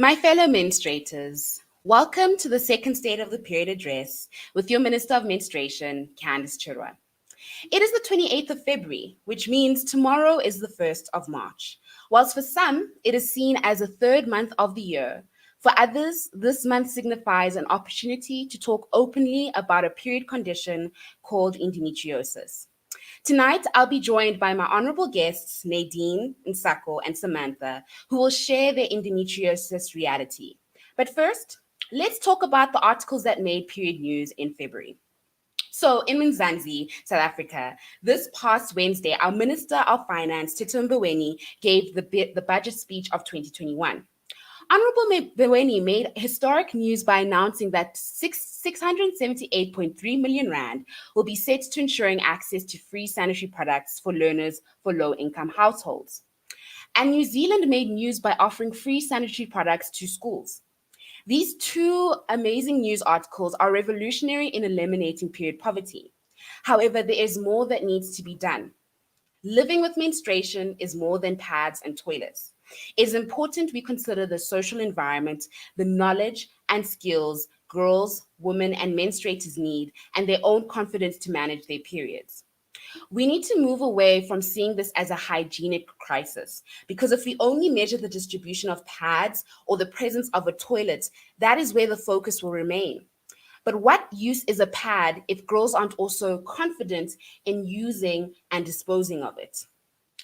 My fellow menstruators, welcome to the second State of the Period address with your Minister of Menstruation, Candice Chirwa. It is the 28th of February, which means tomorrow is the 1st of March. Whilst for some, it is seen as the third month of the year, for others, this month signifies an opportunity to talk openly about a period condition called endometriosis. Tonight, I'll be joined by my honorable guests, Nadine, Ntsako, and Samantha, who will share their endometriosis reality. But first, let's talk about the articles that made period news in February. So in Mzansi, South Africa, this past Wednesday, our Minister of Finance, Tito Mboweni, gave the budget speech of 2021. Honorable Mboweni made historic news by announcing that 678.3 million rand will be set to ensuring access to free sanitary products for learners for low-income households. And New Zealand made news by offering free sanitary products to schools. These two amazing news articles are revolutionary in eliminating period poverty. However, there is more that needs to be done. Living with menstruation is more than pads and toilets. It is important we consider the social environment, the knowledge and skills girls, women, and menstruators need, and their own confidence to manage their periods. We need to move away from seeing this as a hygienic crisis, because if we only measure the distribution of pads or the presence of a toilet, that is where the focus will remain. But what use is a pad if girls aren't also confident in using and disposing of it?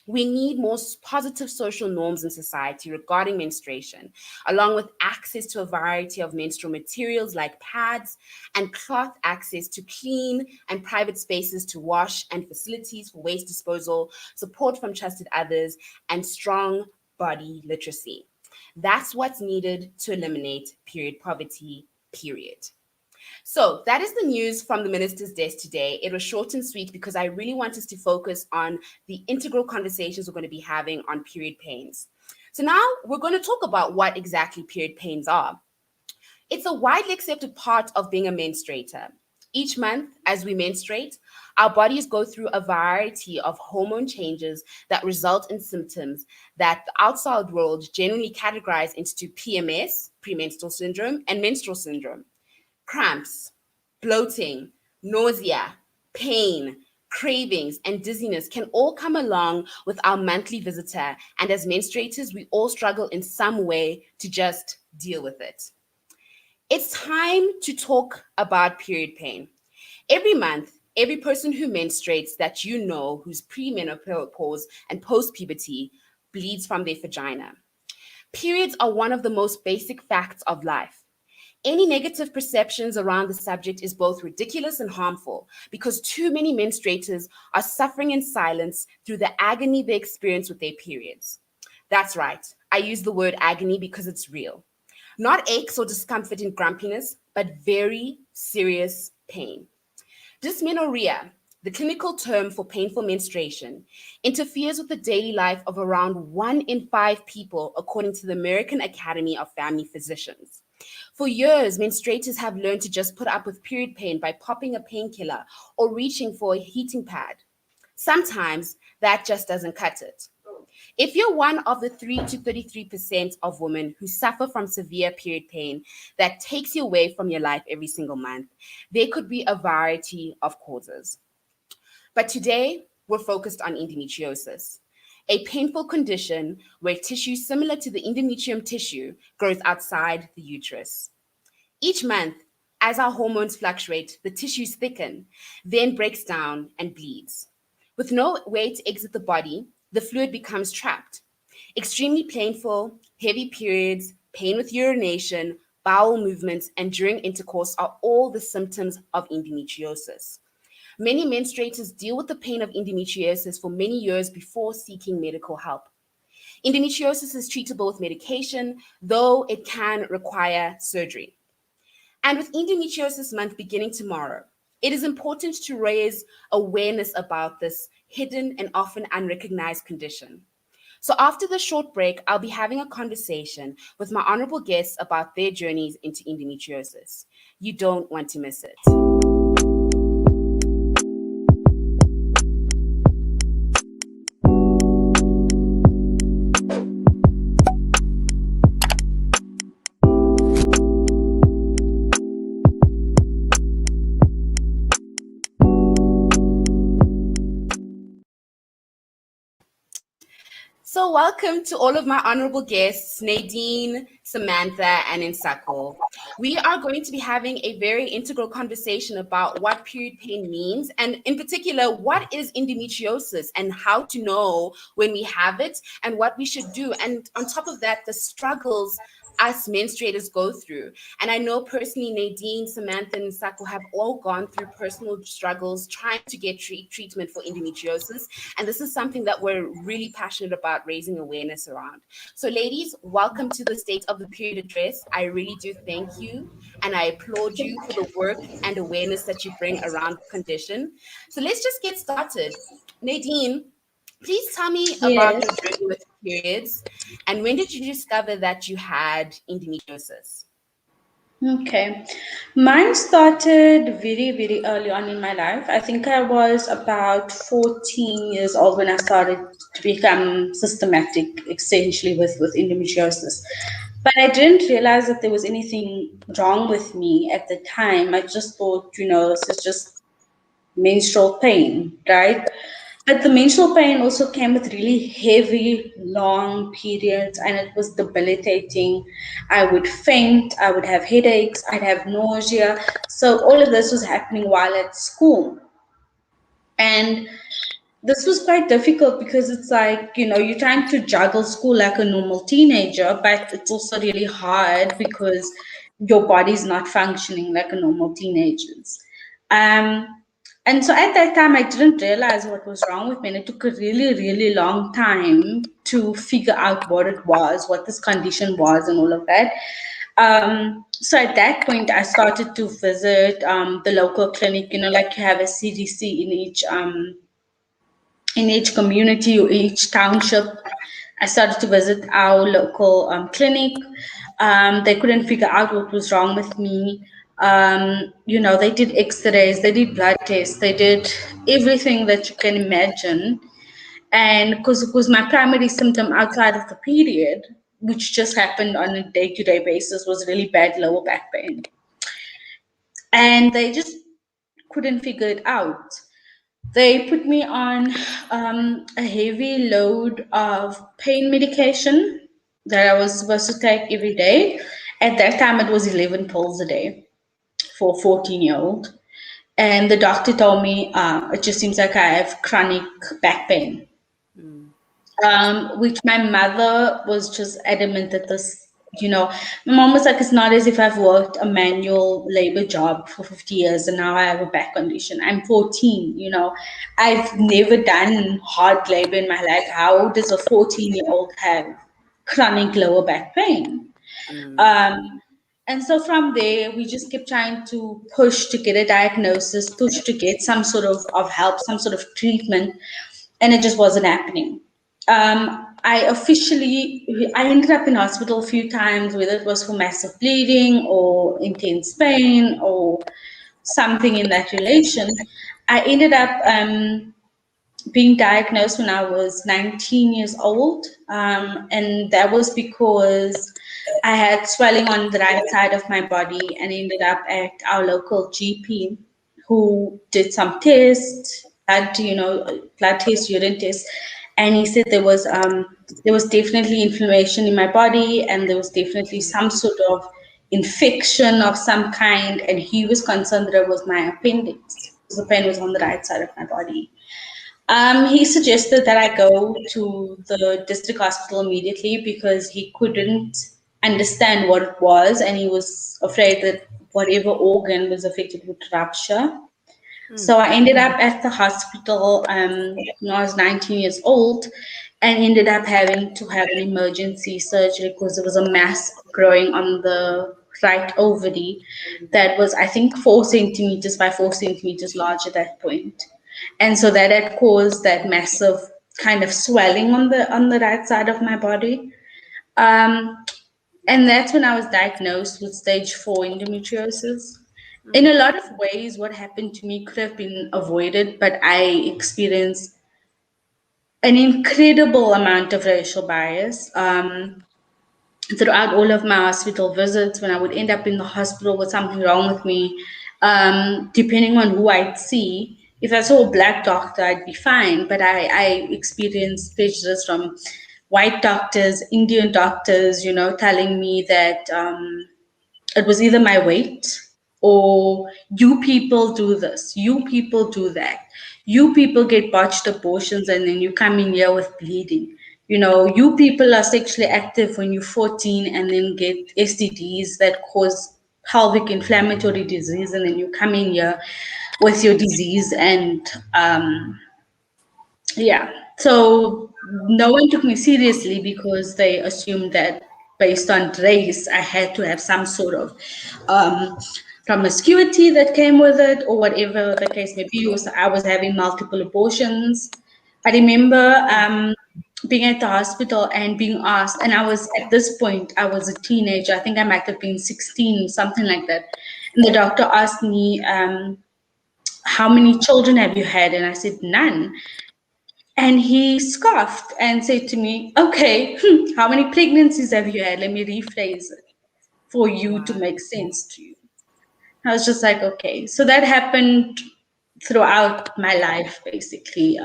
We need more positive social norms in society regarding menstruation, along with access to a variety of menstrual materials like pads and cloth, access to clean and private spaces to wash and facilities for waste disposal, support from trusted others, and strong body literacy. That's what's needed to eliminate period poverty, period. So that is the news from the minister's desk today. It was short and sweet because I really want us to focus on the integral conversations we're going to be having on period pains. So now we're going to talk about what exactly period pains are. It's a widely accepted part of being a menstruator. Each month, as we menstruate, our bodies go through a variety of hormone changes that result in symptoms that the outside world generally categorizes into PMS, premenstrual syndrome, and menstrual syndrome. Cramps, bloating, nausea, pain, cravings, and dizziness can all come along with our monthly visitor. And as menstruators, we all struggle in some way to just deal with it. It's time to talk about period pain. Every month, every person who menstruates that you know who's premenopause and post-puberty bleeds from their vagina. Periods are one of the most basic facts of life. Any negative perceptions around the subject is both ridiculous and harmful because too many menstruators are suffering in silence through the agony they experience with their periods. That's right, I use the word agony because it's real. Not aches or discomfort and grumpiness, but very serious pain. Dysmenorrhea, the clinical term for painful menstruation, interferes with the daily life of around 1 in 5 people, according to the American Academy of Family Physicians. For years, menstruators have learned to just put up with period pain by popping a painkiller or reaching for a heating pad. Sometimes that just doesn't cut it. If you're one of the 3 to 33% of women who suffer from severe period pain that takes you away from your life every single month, there could be a variety of causes. But today, we're focused on endometriosis, a painful condition where tissue similar to the endometrium tissue grows outside the uterus. Each month, as our hormones fluctuate, the tissues thicken, then breaks down and bleeds. With no way to exit the body, the fluid becomes trapped. Extremely painful, heavy periods, pain with urination, bowel movements, and during intercourse are all the symptoms of endometriosis. Many menstruators deal with the pain of endometriosis for many years before seeking medical help. Endometriosis is treatable with medication, though it can require surgery. And with Endometriosis Month beginning tomorrow, it is important to raise awareness about this hidden and often unrecognized condition. So after the short break, I'll be having a conversation with my honorable guests about their journeys into endometriosis. You don't want to miss it. welcome to all of my honorable guests, Nadine, Samantha, and Ntsako. We are going to be having a very integral conversation about what period pain means, and in particular, what is endometriosis and how to know when we have it and what we should do. And on top of that, the struggles us menstruators go through. And I know personally, Nadine, Samantha, and Ntsako have all gone through personal struggles trying to get treatment for endometriosis. And this is something that we're really passionate about raising awareness around. So, ladies, welcome to the State of the Period address. I really do thank you. And I applaud you for the work and awareness that you bring around the condition. So, let's just get started. Nadine, please tell me about Yes. your journey with periods and when did you discover that you had endometriosis? Okay. Mine started very, very early on in my life. I think I was about 14 years old when I started to become systematic, essentially, with endometriosis. But I didn't realize that there was anything wrong with me at the time. I just thought, this is just menstrual pain, right? But the menstrual pain also came with really heavy, long periods, and it was debilitating. I would faint, I would have headaches, I'd have nausea. So, all of this was happening while at school. And this was quite difficult because it's like, you're trying to juggle school like a normal teenager, but it's also really hard because your body's not functioning like a normal teenager's. Um, and so at that time, I didn't realize what was wrong with me. And it took a really, really long time to figure out what it was, what this condition was, and all of that. So at that point, I started to visit the local clinic, like you have a CDC in each community or each township. I started to visit our local clinic. They couldn't figure out what was wrong with me. They did x-rays, they did blood tests, they did everything that you can imagine. And because my primary symptom outside of the period, which just happened on a day-to-day basis, was really bad lower back pain. And they just couldn't figure it out. They put me on a heavy load of pain medication that I was supposed to take every day. At that time, it was 11 pills a day for a 14-year-old. And the doctor told me it just seems like I have chronic back pain, which my mother was just adamant that my mom was like, it's not as if I've worked a manual labor job for 50 years and now I have a back condition. I'm 14, I've never done hard labor in my life. How does a 14-year-old have chronic lower back pain? Um, and so from there, we just kept trying to push to get a diagnosis, push to get some sort of help, some sort of treatment, and it just wasn't happening. I ended up in hospital a few times, whether it was for massive bleeding or intense pain or something in that relation. I ended up being diagnosed when I was 19 years old, and that was because I had swelling on the right side of my body and ended up at our local GP who did some tests, blood tests, urine tests, and he said there was definitely inflammation in my body and there was definitely some sort of infection of some kind, and he was concerned that it was my appendix because the pain was on the right side of my body. He suggested that I go to the district hospital immediately because he couldn't understand what it was and he was afraid that whatever organ was affected would rupture. So I ended up at the hospital when I was 19 years old and ended up having to have an emergency surgery because there was a mass growing on the right ovary that was, I think, 4 centimeters by 4 centimeters large at that point. And so that had caused that massive kind of swelling on the right side of my body. Um, and that's when I was diagnosed with stage 4 endometriosis. In a lot of ways, what happened to me could have been avoided, but I experienced an incredible amount of racial bias. Throughout all of my hospital visits, when I would end up in the hospital with something wrong with me, depending on who I'd see, if I saw a black doctor, I'd be fine. But I experienced prejudice from white doctors, Indian doctors, telling me that it was either my weight or you people do this, you people do that, you people get botched abortions and then you come in here with bleeding. You people are sexually active when you're 14 and then get STDs that cause pelvic inflammatory disease, and then you come in here with your disease. And yeah. So no one took me seriously because they assumed that based on race, I had to have some sort of um, promiscuity that came with it, or whatever the case may be. I was having multiple abortions. I remember being at the hospital and being asked, and I was at this point, I was a teenager. I think I might have been 16, something like that. And the doctor asked me, how many children have you had? And I said, none. And he scoffed and said to me, okay, how many pregnancies have you had? Let me rephrase it for you to Wow. make sense to you. I was just like, okay. So that happened throughout my life, basically.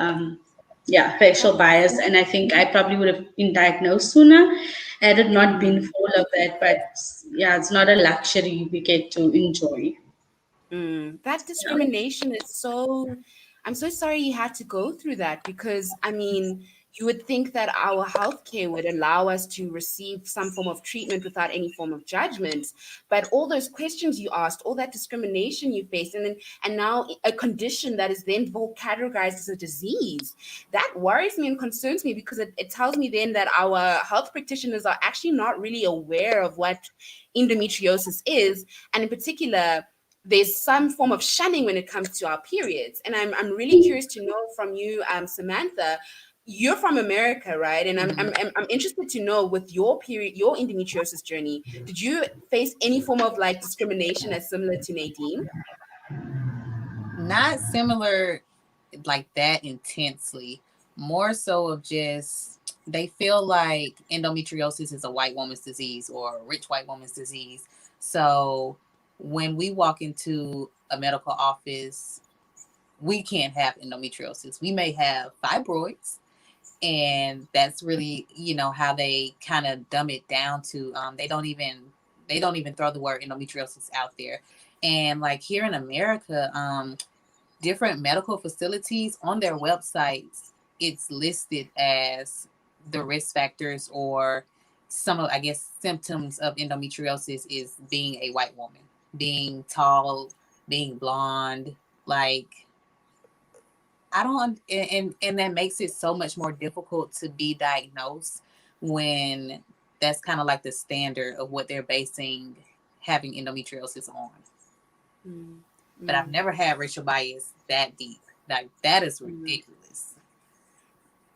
Yeah, racial That's bias. And I think I probably would have been diagnosed sooner had it not been mm. for all of that. But yeah, it's not a luxury we get to enjoy. That Yeah. discrimination is so, I'm so sorry you had to go through that because, I mean, you would think that our healthcare would allow us to receive some form of treatment without any form of judgment. But all those questions you asked, all that discrimination you faced, and now a condition that is then categorized as a disease, that worries me and concerns me because it tells me then that our health practitioners are actually not really aware of what endometriosis is. And in particular, there's some form of shunning when it comes to our periods. And I'm really curious to know from you, Samantha. You're from America, right? And I'm interested to know, with your period, your endometriosis journey, did you face any form of like discrimination as similar to Nadine? Not similar like that intensely. More so of just they feel like endometriosis is a white woman's disease or a rich white woman's disease. So when we walk into a medical office, we can't have endometriosis. We may have fibroids, and that's really how they kind of dumb it down to they don't even throw the word endometriosis out there. And like here in America, different medical facilities on their websites, it's listed as the risk factors or some of, I guess, symptoms of endometriosis is being a white woman, being tall, being blonde. Like, I don't, and that makes it so much more difficult to be diagnosed when that's kind of like the standard of what they're basing having endometriosis on. Mm, But I've mm, never had racial bias that deep. Like, that is mm. ridiculous.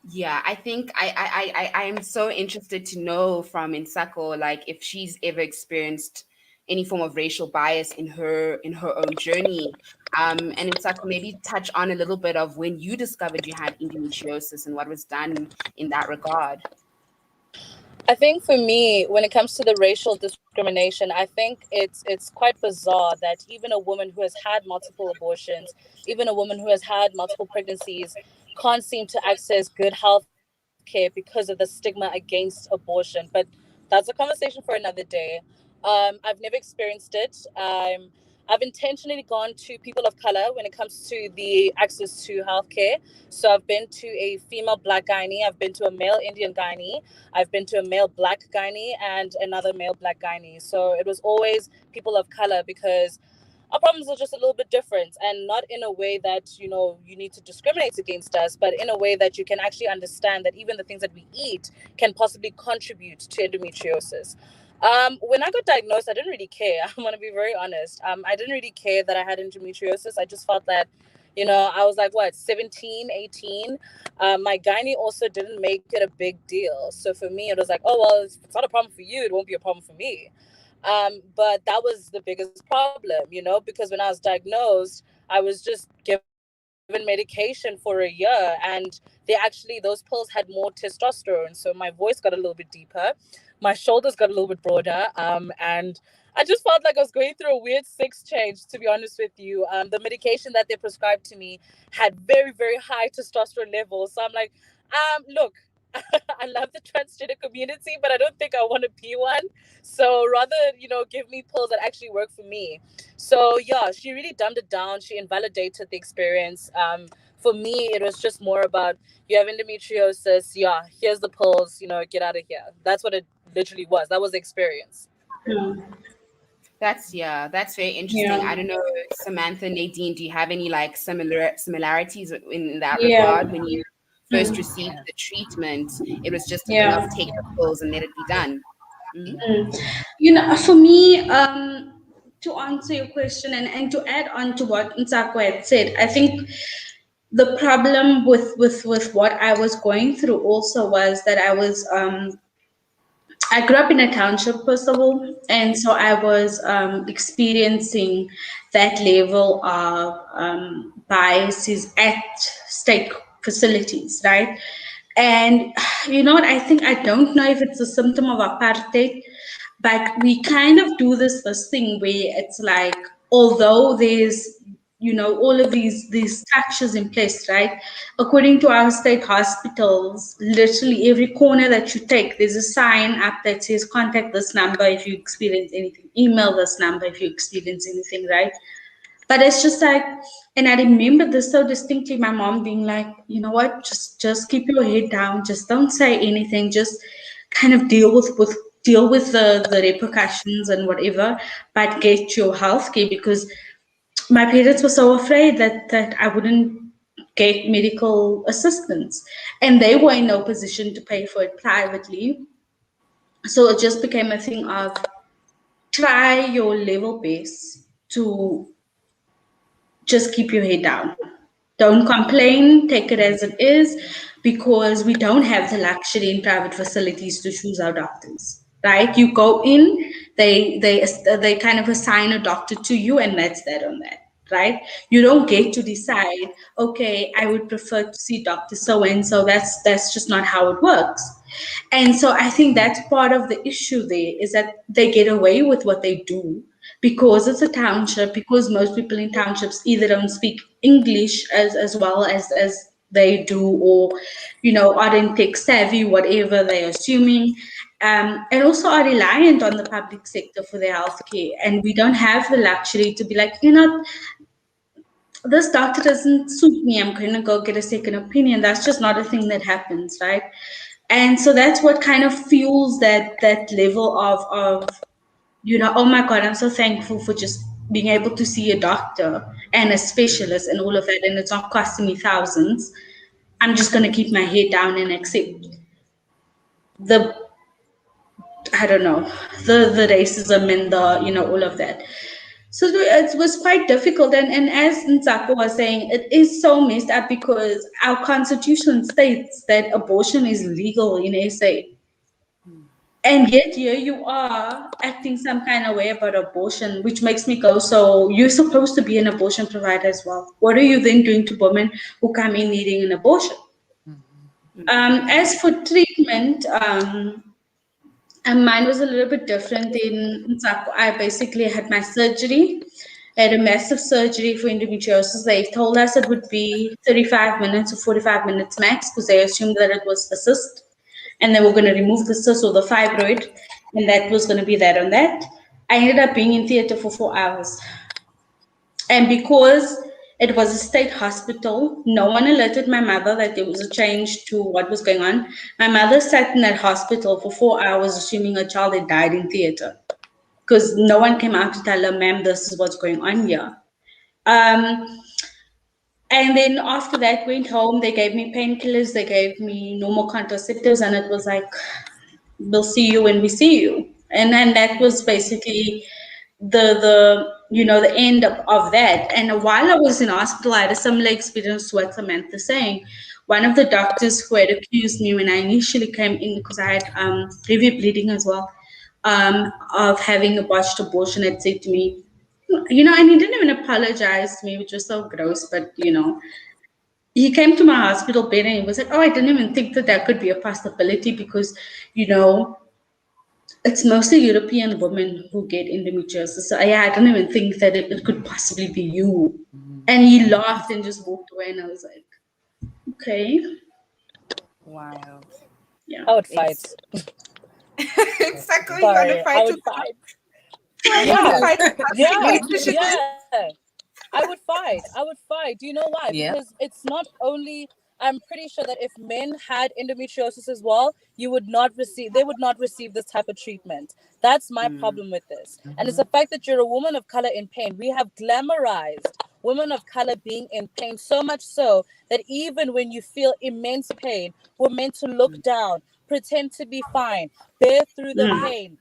Yeah, I think I am so interested to know from Ntsako, like if she's ever experienced any form of racial bias in her own journey. And Ntsako, maybe touch on a little bit of when you discovered you had endometriosis and what was done in that regard. I think for me, when it comes to the racial discrimination, I think it's quite bizarre that even a woman who has had multiple abortions, even a woman who has had multiple pregnancies, can't seem to access good health care because of the stigma against abortion. But that's a conversation for another day. I've never experienced it. I've intentionally gone to people of color when it comes to the access to healthcare. So I've been to a female black gynae, I've been to a male Indian gynae, I've been to a male black gynae, and another male black gynae. So it was always people of color because our problems are just a little bit different, and not in a way that you need to discriminate against us, but in a way that you can actually understand that even the things that we eat can possibly contribute to endometriosis. When I got diagnosed, I didn't really care. I'm going to be very honest. I didn't really care that I had endometriosis. I just felt that I was like, what, 17, 18. My gynae also didn't make it a big deal. So for me, it was like, oh, well, if it's not a problem for you, it won't be a problem for me. But that was the biggest problem, because when I was diagnosed, I was just given medication for a year, and those pills had more testosterone. So my voice got a little bit deeper, my shoulders got a little bit broader, and I just felt like I was going through a weird sex change, to be honest with you. The medication that they prescribed to me had very, very high testosterone levels. So I'm like, look, I love the transgender community, but I don't think I want to be one. So rather, give me pills that actually work for me. So yeah, she really dumbed it down. She invalidated the experience. For me, it was just more about, you have endometriosis. Yeah, here's the pills. Get out of here. That's what it literally was. That was the experience. Hmm. That's very interesting. Yeah. I don't know, Samantha, Nadine, do you have any like similarities in that Yeah. regard? When you first Mm. received the treatment, it was just a thing of Yeah. take the pills and let it be done. Mhm. Mm. For me, to answer your question and to add on to what Ntsako had said, I think the problem with what I was going through also was that I grew up in a township, first of all, and so I was experiencing that level of biases at state facilities, right? And you know what? I think I don't know if it's a symptom of apartheid, but we kind of do this thing where it's like, although there's all of these structures in place, right? According to our state hospitals, literally every corner that you take, there's a sign up that says contact this number if you experience anything, email this number if you experience anything, right? But it's just like, and I remember this so distinctly, my mom being like, you know what, just keep your head down, just don't say anything, just kind of deal with the repercussions and whatever, but get your health care, because my parents were so afraid that I wouldn't get medical assistance, and they were in no position to pay for it privately. So it just became a thing of try your level best to just keep your head down. Don't complain, take it as it is, because we don't have the luxury in private facilities to choose our doctors, right? You go in, they kind of assign a doctor to you, and that's that on that, right? You don't get to decide, okay, I would prefer to see Dr. So and so. That's just not how it works. And so I think that's part of the issue there, is that they get away with what they do because it's a township, because most people in townships either don't speak English as well as they do, or aren't tech savvy, whatever they're assuming, and also are reliant on the public sector for their healthcare. And we don't have the luxury to be like, this doctor doesn't suit me, I'm going to go get a second opinion. That's just not a thing that happens, right? And so that's what kind of fuels that level of oh my God, I'm so thankful for just being able to see a doctor and a specialist and all of that, and it's not costing me thousands. I'm just going to keep my head down and accept the, I don't know, the racism and the, all of that. So it was quite difficult. And as Ntsako was saying, it is so messed up because our constitution states that abortion is legal in SA. And yet here you are acting some kind of way about abortion, which makes me go, so you're supposed to be an abortion provider as well. What are you then doing to women who come in needing an abortion? As for treatment, and mine was a little bit different in Ntsako. I basically had my surgery. I had a massive surgery for endometriosis. They told us it would be 35 minutes or 45 minutes max, because they assumed that it was a cyst and they were going to remove the cyst or the fibroid, and that was going to be that on that. I ended up being in theater for 4 hours. And because it was a state hospital, no one alerted my mother that there was a change to what was going on. My mother sat in that hospital for 4 hours, assuming her child had died in theater, because no one came out to tell her, ma'am, this is what's going on here. And then after that, went home. They gave me painkillers. They gave me normal contraceptives, and it was like, we'll see you when we see you. And then that was basically the end of that. And while I was in hospital, I had a similar experience to what Samantha saying. One of the doctors who had accused me when I initially came in, because I had heavy bleeding as well, of having a botched abortion, had said to me, and he didn't even apologize to me, which was so gross, but he came to my hospital bed and he was like, oh, I didn't even think that could be a possibility, because it's mostly European women who get endometriosis. So yeah, I don't even think that it could possibly be you. And he laughed and just walked away, and I was like, okay. Wild. Yeah. I would fight. Ntsako, you want to Sorry, I fight would with fight. why you want to Yeah, fight with yeah, nutrition? yeah. I would fight. I would fight. Do you know why? Yeah. Because it's not only. I'm pretty sure that if men had endometriosis as well, you would not receive. They would not receive this type of treatment. That's my Mm, problem with this, and it's Mm-hmm. the fact that you're a woman of color in pain. We have glamorized women of color being in pain so much so that even when you feel immense pain, we're meant to look down, pretend to be fine, bear through the Mm. pain.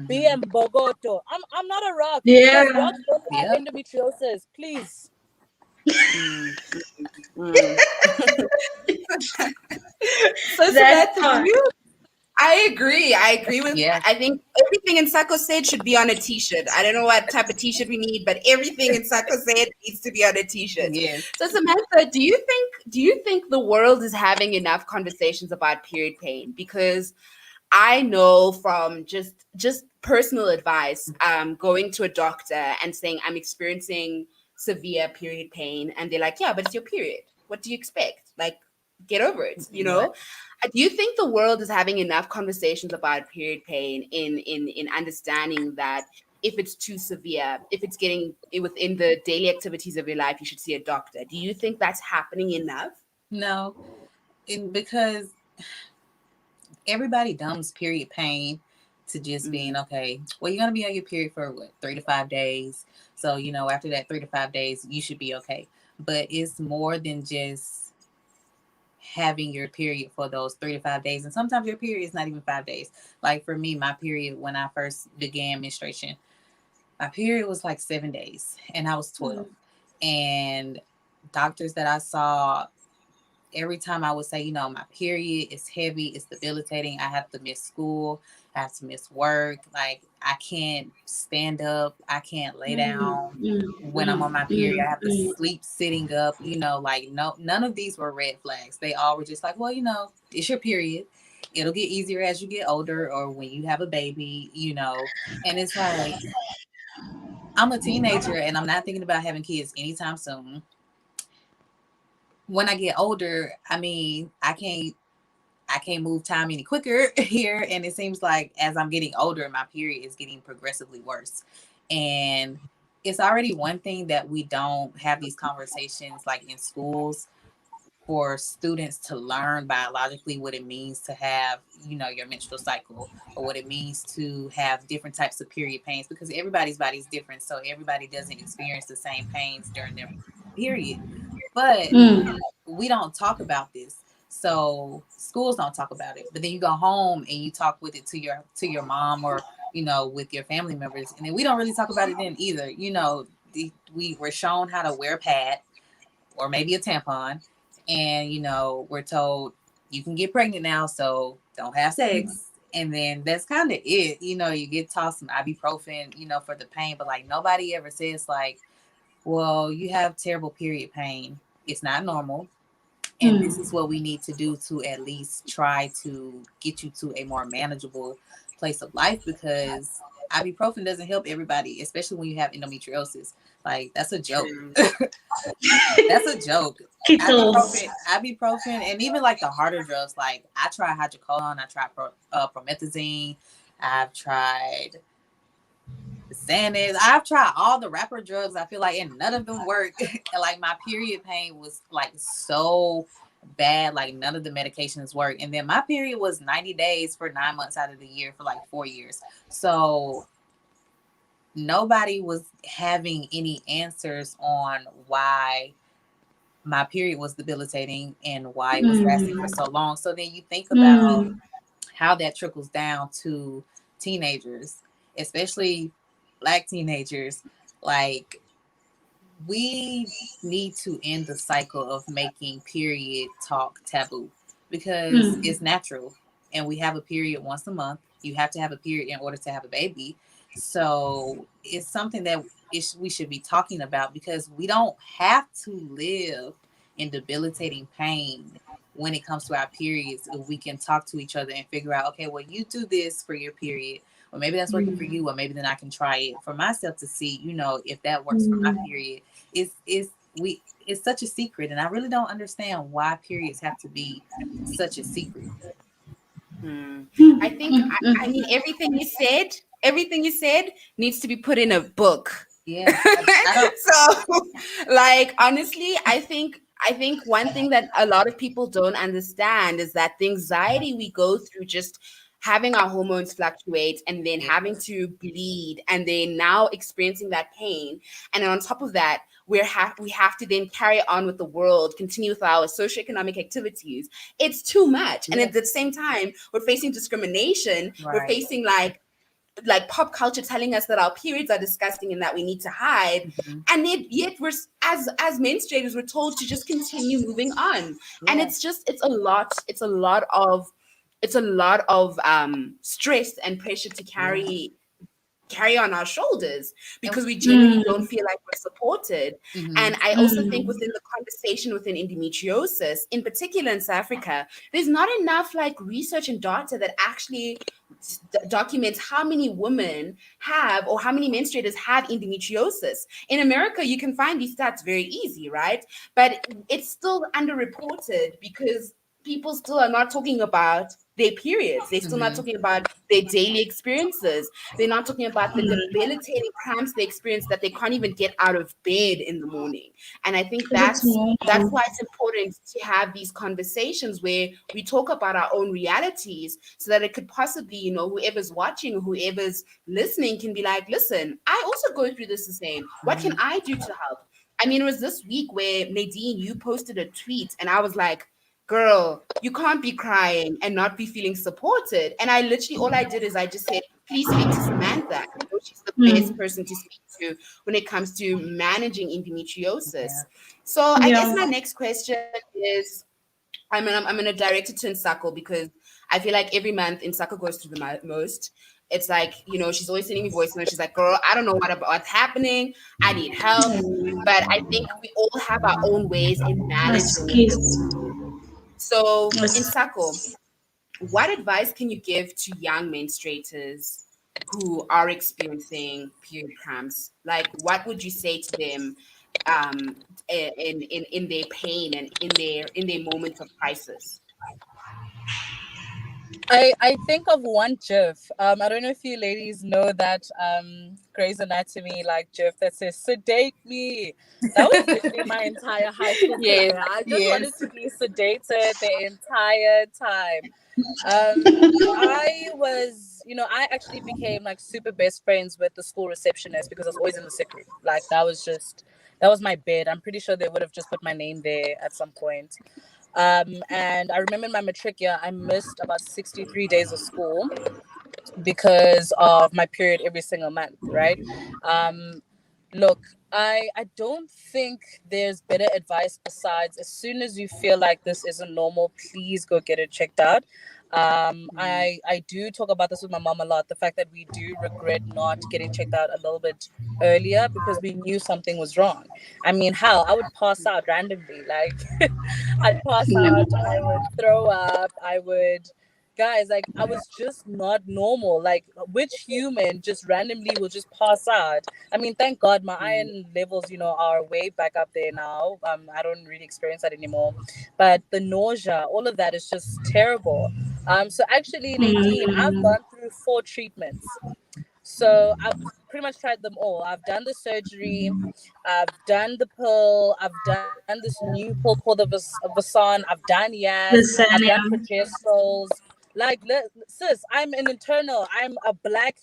Be Mm-hmm. in Bogoto. I'm not a rock. Guys, Yeah. rocks don't have Yep. endometriosis. Please. mm, mm. So That Samantha, do part. you? I agree. I agree with. Yeah. I think everything in Ntsako said should be on a T-shirt. I don't know what type of T-shirt we need, but everything in Ntsako said needs to be on a T-shirt. Yes. So Samantha, do you think the world is having enough conversations about period pain? Because I know from just personal advice, going to a doctor and saying I'm experiencing severe period pain, and they're like, yeah, but it's your period. What do you expect? Like, get over it. Right. Do you think the world is having enough conversations about period pain in understanding that if it's too severe, if it's getting within the daily activities of your life, you should see a doctor? Do you think that's happening enough? No, because everybody dumbs period pain to just being Mm, okay. Well, you're gonna be on your period for what, 3 to 5 days. So after that 3 to 5 days, you should be okay. But it's more than just having your period for those 3 to 5 days, and sometimes your period is not even 5 days. Like for me, my period when I first began menstruation, my period was like 7 days, and I was 12. And doctors that I saw, every time I would say, my period is heavy, it's debilitating. I have to miss school, I have to miss work. Like I can't stand up, I can't lay Mm, down mm, when I'm on mm, my period. mm, I have to mm. sleep sitting up. Like no, none of these were red flags. They all were just like, well, it's your period. It'll get easier as you get older or when you have a baby. And it's like I'm a teenager and I'm not thinking about having kids anytime soon. When I get older, I mean, I can't move time any quicker here. And it seems like as I'm getting older, my period is getting progressively worse. And it's already one thing that we don't have these conversations like in schools for students to learn biologically what it means to have, your menstrual cycle, or what it means to have different types of period pains, because everybody's body is different. So everybody doesn't experience the same pains during their period. But Mm. we don't talk about this. So schools don't talk about it. But then you go home and you talk with it to your mom, or with your family members, and then we don't really talk about it then either. We were shown how to wear a pad or maybe a tampon, and we're told you can get pregnant now, so don't have sex. And then that's kind of it. You get tossed some ibuprofen, for the pain, but like nobody ever says like, well, you have terrible period pain. It's not normal. And this Mm. is what we need to do to at least try to get you to a more manageable place of life, because ibuprofen doesn't help everybody, especially when you have endometriosis. Like, that's a joke. true. That's a joke. Kittles. Ibuprofen, and even like the harder drugs. Like I tried hydrocodone, I tried promethazine, I've tried Xanax. I've tried all the rapper drugs, I feel like, and none of them work. And like my period pain was like so bad, like none of the medications work. And then my period was 90 days for 9 months out of the year for like 4 years. So nobody was having any answers on why my period was debilitating and why it was lasting for Mm. so long. So then you think about Mm. how that trickles down to teenagers, especially Black teenagers. Like, we need to end the cycle of making period talk taboo, because Mm. it's natural, and we have a period once a month. You have to have a period in order to have a baby. So it's something that we should be talking about, because we don't have to live in debilitating pain when it comes to our periods. If we can talk to each other and figure out, okay, well, you do this for your period, or maybe that's working for you, or maybe then I can try it for myself to see, if that works for my Mm. period. It's such a secret, and I really don't understand why periods have to be such a secret. Hmm. I mean, everything you said needs to be put in a book. Yeah, I don't. So, like, honestly, I think one thing that a lot of people don't understand is that the anxiety we go through just having our hormones fluctuate and then Yeah. having to bleed and then now experiencing that pain, and then on top of that we have to then carry on with the world, continue with our socioeconomic activities. It's too much. And Yeah. at the same time, we're facing discrimination. We're Right. facing like pop culture telling us that our periods are disgusting and that we need to hide. Mhm. And yet we're as menstruators, we're told to just continue moving on. And Yeah. it's a lot of stress and pressure to Yeah. carry on our shoulders And because we genuinely don't feel like we're supported. mhm. And I also think within the conversation within endometriosis, in particular in South Africa, there's not enough like research and data that actually documents how many women have or how many menstruators have endometriosis. In America, you can find these stats very easy, right? But it's still underreported because people still are not talking about their periods. They're still not Mhm. talking about their daily experiences. They're not talking about the debilitating cramps they experience that they can't even get out of bed in the morning. And I think Because it's that's normal. why it's important to have these conversations where we talk about our own realities so that it could possibly, whoever's watching or whoever's listening can be like, listen, I also go through this the same. What can Mhm. I do to help? I mean, it was this week where Nadine, you posted a tweet and I was like, girl, you can't be crying and not be feeling supported. And I literally, all I did is I just said, please speak to Samantha. I know she's the best person to speak to when it comes to managing Yeah. endometriosis. So I guess Yeah. my next question is, I'm gonna direct it to Ntsako because I feel like every month Ntsako goes through the most. It's like, she's always sending me voice notes. She's like, girl, I don't know what's happening. I need help. But I think we all have our own ways in As managing it. kids. So, As, Ntsako, what advice can you give to young menstruators who are experiencing period cramps? Like, what would you say to them in their pain and in their moments of crisis? I think of one GIF. I don't know if you ladies know that Grey's Anatomy like GIF that says "sedate me." That was literally my entire high school Yes, career. I just wanted yes. to be sedated the entire time. I was, I actually became like super best friends with the school receptionist because I was always in the sick room. Like that was my bed. I'm pretty sure they would have just put my name there at some point. And I remember in my matric year, I missed about 63 days of school because of my period every single month, right? Um, Look, I don't think there's better advice besides as soon as you feel like this isn't normal, please go get it checked out. I do talk about this with my mom a lot. The fact that we do regret not getting checked out a little bit earlier because we knew something was wrong. I mean, hell, I would pass out randomly. Like, I'd pass out, I would throw up, I would guys, like I was just not normal. Like which human just randomly will just pass out? I mean, thank God my iron levels, are way back up there now. I don't really experience that anymore. But the nausea, all of that is just terrible. So actually, Nadine, I've gone through 4 treatments. So I've pretty much tried them all. I've done the surgery, I've done the pill, I've done this new pill called the Vasan, I've done Yas, I've done Lasagna. progesterols. Like, sis, I'm an internal. I'm a black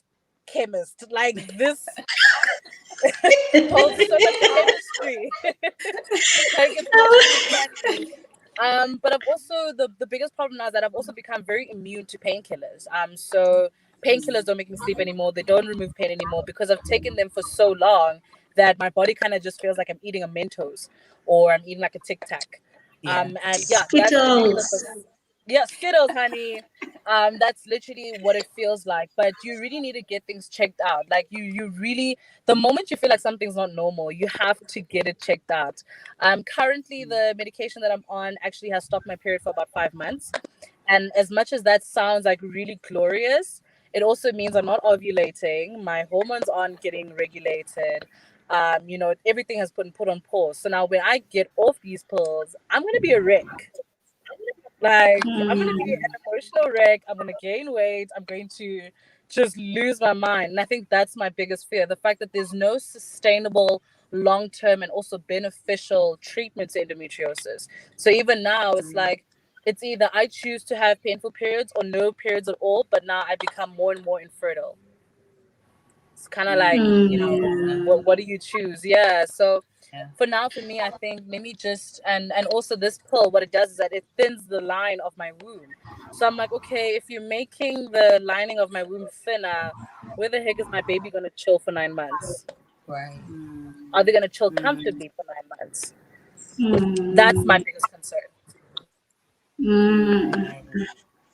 chemist. Like this holds so much chemistry. Like it's not even funny. But I've also the biggest problem now is that I've also become very immune to painkillers. So painkillers don't make me sleep anymore. They don't remove pain anymore because I've taken them for so long that my body kind of just feels like I'm eating a Mentos or I'm eating like a Tic Tac. Yeah. And yeah, that's literally Skittles. yeah, Skittles, honey. That's literally what it feels like. But you really need to get things checked out. Like you really, the moment you feel like something's not normal, you have to get it checked out. Currently the medication that I'm on actually has stopped my period for about 5 months. And as much as that sounds like really glorious, it also means I'm not ovulating. My hormones aren't getting regulated. Everything has been put on pause. So now when I get off these pills, I'm gonna be a wreck. Like, I'm gonna be Mm. an emotional wreck. I'm gonna gain weight. I'm going to just lose my mind. And I think that's my biggest fear: the fact that there's no sustainable, long-term, and also beneficial treatment to endometriosis. So even now, it's like it's either I choose to have painful periods or no periods at all. But now I become more and more infertile. It's kind of like, Mm. what do you choose? Yeah. So Yeah. for now, for me, I think maybe just and also this pill, what it does is that it thins the line of my womb. So I'm like, okay, if you're making the lining of my womb thinner, where the heck is my baby gonna chill for 9 months? Right. Are they gonna chill comfortably for 9 months? That's my Mm. biggest concern. Mm. Right.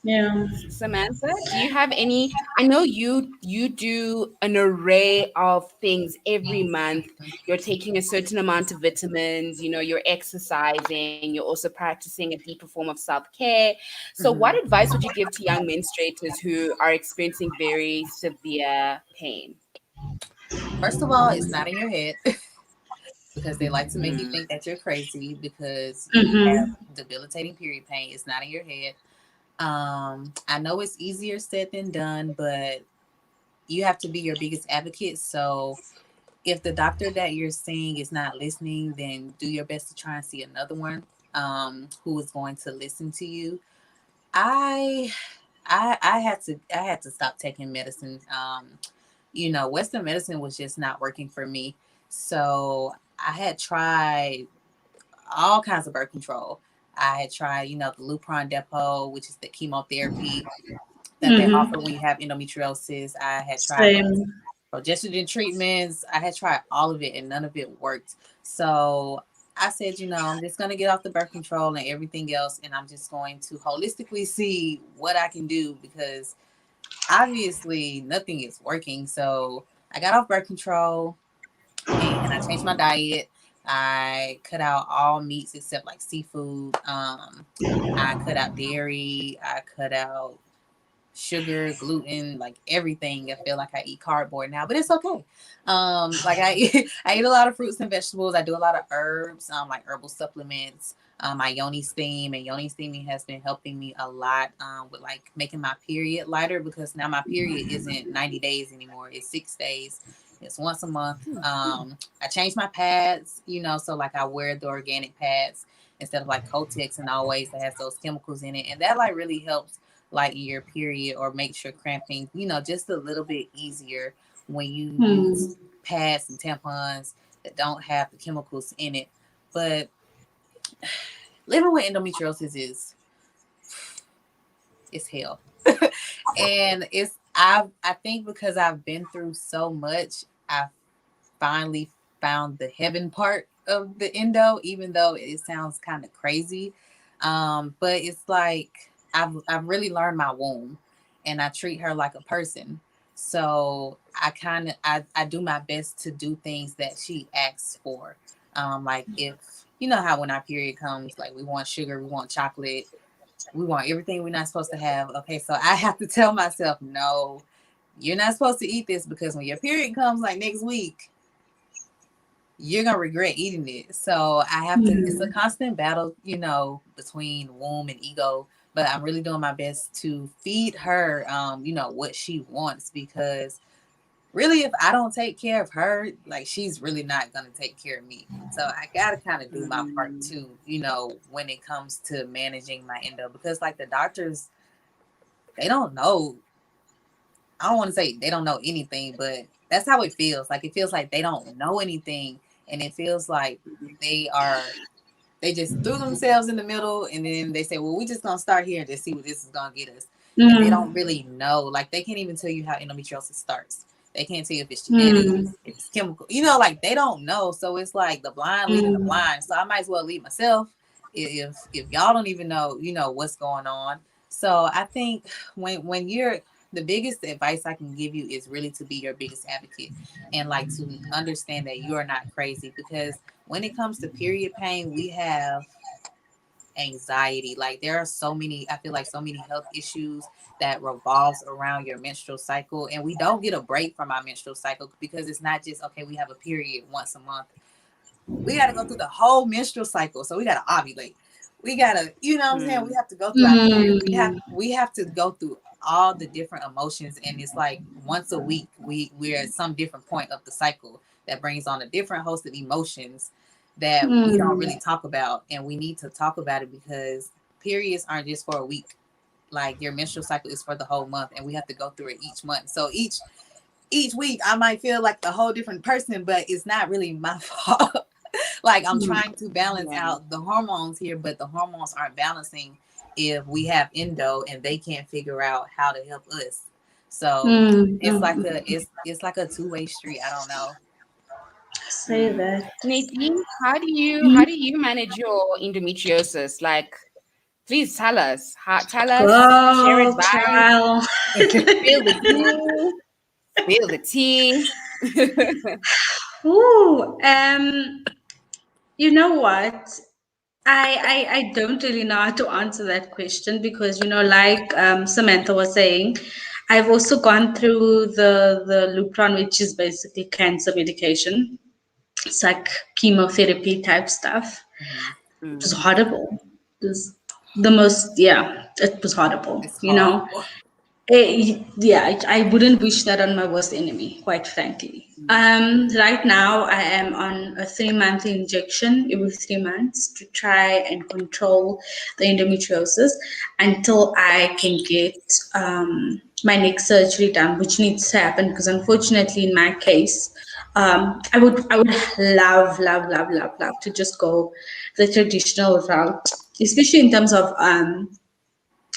Yeah. Samantha, do you have any? I know you do an array of things every month. You're taking a certain amount of vitamins, you're exercising, you're also practicing a deeper form of self-care. So what Mhm. advice would you give to young menstruators who are experiencing very severe pain? First of all, it's not in your head because they like to make you think that you're crazy because you have Mm-hmm. debilitating period pain. It's not in your head. I know it's easier said than done, but you have to be your biggest advocate. So if the doctor that you're seeing is not listening, then do your best to try and see another one who is going to listen to you. I I had to stop taking medicine. Western medicine was just not working for me. So I had tried all kinds of birth control. I had tried, the Lupron Depot, which is the chemotherapy that they Mm-hmm. offer when you have endometriosis. I had tried Same. progesterone treatments. I had tried all of it and none of it worked. So I said, I'm just going to get off the birth control and everything else. And I'm just going to holistically see what I can do because obviously nothing is working. So I got off birth control and I changed my diet. I cut out all meats except like seafood. I cut out dairy. I cut out sugar, gluten, like everything. I feel like I eat cardboard now, but it's okay. Like I eat a lot of fruits and vegetables. I do a lot of herbs, like herbal supplements. My Yoni Steam and Yoni Steaming has been helping me a lot with like making my period lighter because now my period isn't 90 days anymore. It's 6 days. It's once a month. I changed my pads, so like I wear the organic pads instead of like Kotex and always that has those chemicals in it. And that like really helps lighten your period or makes your cramping, just a little bit easier when you use Mm. pads and tampons that don't have the chemicals in it. But living with endometriosis is hell. And I think because I've been through so much, I finally found the heaven part of the endo, even though it sounds kind of crazy. But it's like I've really learned my womb and I treat her like a person. So I do my best to do things that she asks for. Like if you know how when our period comes, like we want sugar, we want chocolate, we want everything we're not supposed to have. Okay, so I have to tell myself, no, you're not supposed to eat this because when your period comes like next week, you're gonna regret eating it. So I have to. It's a Mm. constant battle, between womb and ego. But I'm really doing my best to feed her, what she wants because really, if I don't take care of her, like she's really not gonna take care of me. So I gotta kind of do my part too, when it comes to managing my endo because like the doctors, they don't know. I don't want to say they don't know anything, but that's how it feels. Like it feels like they don't know anything, and it feels like they are they just threw themselves in the middle, and then they say, "Well, we just gonna start here and just see what this is gonna get us." And they don't Mm. really know. Like they can't even tell you how endometriosis starts. They can't tell you if it's genetic, Mm. if it's chemical. Like they don't know. So it's like the blind leading the Mm. blind. So I might as well lead myself if y'all don't even know, what's going on. So I think when you're the biggest advice I can give you is really to be your biggest advocate and like to understand that you are not crazy because when it comes to period pain, we have anxiety. Like there are so many, I feel like so many health issues that revolves around your menstrual cycle. And we don't get a break from our menstrual cycle because it's not just, okay, we have a period once a month. We got to go through the whole menstrual cycle. So we got to ovulate. we gotta, you know what I'm saying? We Mm. have to go through our period. Mm. We have to go through all the different emotions, and it's like once a week we're at some different point of the cycle that brings on a different host of emotions that we don't Mm. really talk about, and we need to talk about it because periods aren't just for a week. Like your menstrual cycle is for the whole month, and we have to go through it each month. So each week I might feel like a whole different person, but it's not really my fault. Like I'm Mm. trying to balance Yeah. out the hormones here, but the hormones aren't balancing if we have endo and they can't figure out how to help us. So Mm. it's like Mm. it's like a two-way street. I don't know. Say Mm. that. Nadine, how Mm. do you manage your endometriosis? Like, please tell us. Tell us. Share Girl, advice. child. Spill the tea. Spill the tea. Ooh, you know what? I don't really know how to answer that question because like Samantha was saying, I've also gone through the Lupron, which is basically cancer medication. It's like chemotherapy type stuff. It was Mm. horrible. It was the most, yeah, it was horrible. It's horrible. Yeah, I wouldn't wish that on my worst enemy, quite frankly. Mm. Right now, I am on a 3-month injection every 3 months to try and control the endometriosis until I can get my next surgery done, which needs to happen because unfortunately, in my case, I would love to just go the traditional route, especially in terms of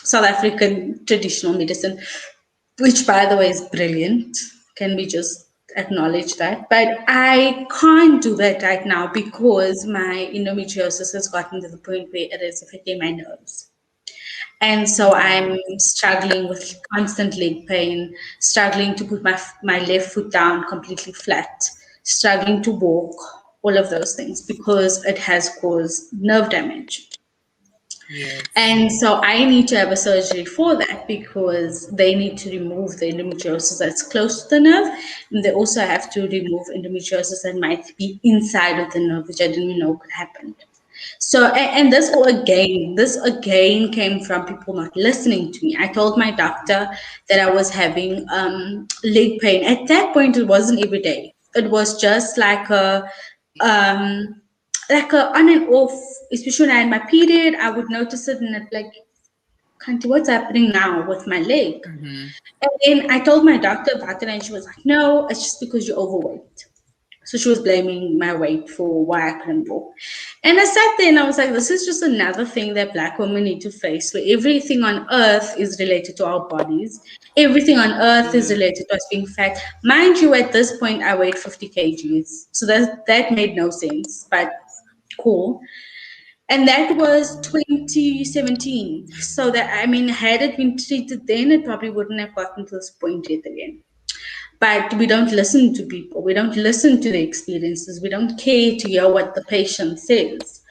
South African traditional medicine, which by the way is brilliant. Can we just acknowledge that? But I can't do that right now because my endometriosis has gotten to the point where it is affecting my nerves. And so Mm. I'm struggling with constant leg pain, struggling to put my left foot down completely flat, struggling to walk, all of those things because it has caused nerve damage. Yes. And so I need to have a surgery for that because they need to remove the endometriosis that's close to the nerve. And they also have to remove endometriosis that might be inside of the nerve, which I didn't even know could happen. So, and this again came from people not listening to me. I told my doctor that I was having leg pain. At that point, it wasn't every day. It was just um, like a on and off. Especially when I had my period, I would notice it and I'd be like, "Kanti, what's happening now with my leg?" Mm-hmm. And then I told my doctor about it, and she was like, "No, it's just because you're overweight." So she was blaming my weight for why I couldn't walk. And I sat there and I was like, this is just another thing that Black women need to face, where everything on earth is related to our bodies. Everything on earth is Mm. related to us being fat. Mind you, at this point, I weighed 50 kgs. So that made no sense, but cool. And that was 2017. So that, I mean, had it been treated then, it probably wouldn't have gotten to this point yet again. But we don't listen to people. We don't listen to the experiences. We don't care to hear what the patient says.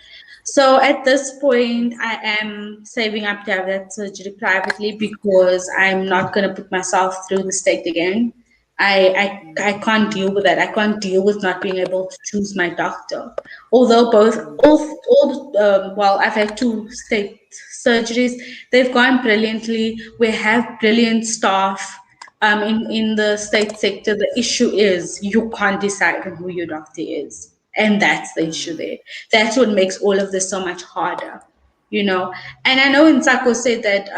So at this point, I am saving up to have that surgery privately because I'm not going to put myself through the state again. I Mm. can't deal with that. I can't deal with not being able to choose my doctor. Although both, Mm. well, I've had 2 state surgeries. They've gone brilliantly. We have brilliant staff in the state sector. The issue is you can't decide on who your doctor is. And that's the issue Mm. there. That's what makes all of this so much harder. And I know Ntsako said that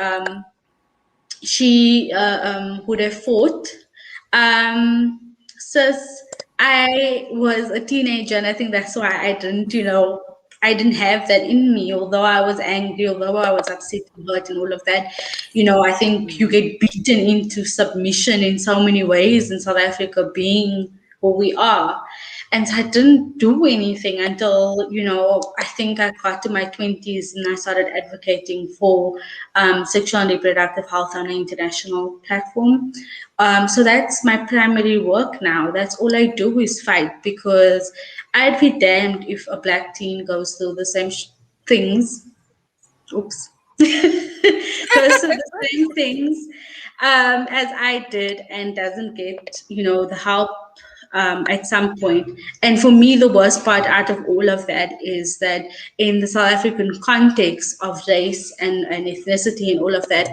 she would have fought. Sis, I was a teenager, and I think that's why I didn't have that in me. Although I was angry, although I was upset and hurt, and all of that, I think you Mm. get beaten into submission in so many ways in South Africa, being who we are. And so I didn't do anything until, I think I got to my 20s and I started advocating for sexual and reproductive health on an international platform. So that's my primary work now. That's all I do is fight because I'd be damned if a Black teen goes through the same things. Oops. Goes through the same things as I did and doesn't get, the help at some point. And for me, the worst part out of all of that is that in the South African context of race and ethnicity and all of that,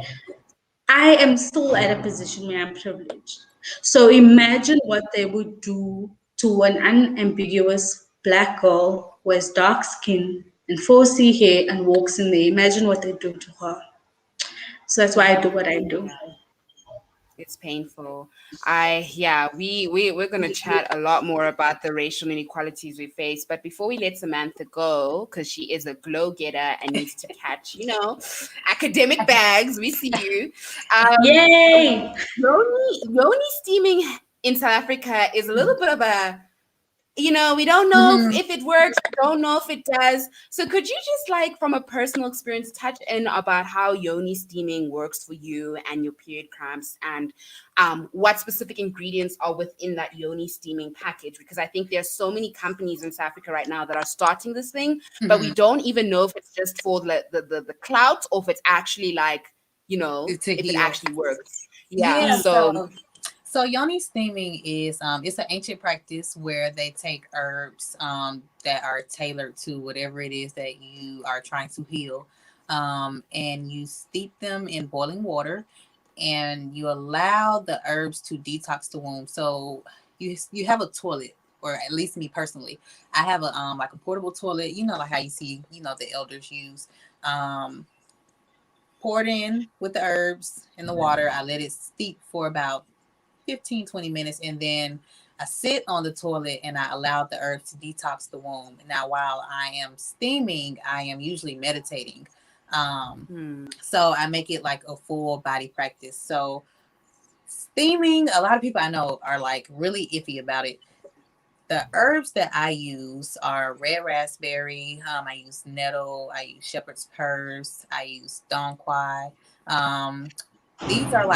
I am still at a position where I'm privileged. So imagine what they would do to an unambiguous black girl who has dark skin and 4C hair and walks in there. Imagine what they do to her. So that's why I do what I do. It's painful. We're gonna chat a lot more about the racial inequalities we face. But before we let Samantha go, because she is a glow getter and needs to catch, academic bags. We see you. Yay! Yoni steaming in South Africa is a little bit of a we don't know if it works, don't know if it does. So could you just from a personal experience touch in about how yoni steaming works for you and your period cramps, and what specific ingredients are within that yoni steaming package? Because I think there's so many companies in South Africa right now that are starting this thing, but we don't even know if it's just for the clout or if it's actually if it actually works. Yeah. So So yoni steaming is it's an ancient practice where they take herbs that are tailored to whatever it is that you are trying to heal, and you steep them in boiling water, and you allow the herbs to detox the womb. So you have a toilet, or at least me personally, I have a like a portable toilet. Like how you see the elders use. Poured in with the herbs in the water. I let it steep for about 15-20 minutes, and then I sit on the toilet and I allow the herbs to detox the womb. Now while I am steaming, I am usually meditating, so I make it like a full body practice. So steaming, a lot of people I know are really iffy about it. The herbs that I use are red raspberry, I use nettle, I use shepherd's purse, I use dong quai. These are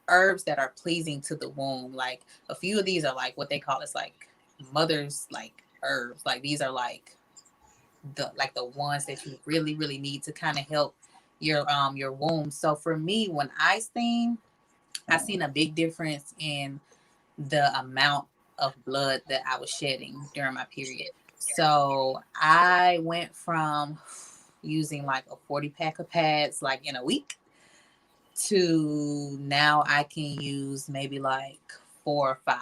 herbs that are pleasing to the womb. Like a few of these are what they call is mother's herbs. These are the ones that you really really need to kind of help your womb. So for me, when I steam, I've seen a big difference in the amount of blood that I was shedding during my period. So I went from using a 40 pack of pads in a week to now I can use maybe 4 or 5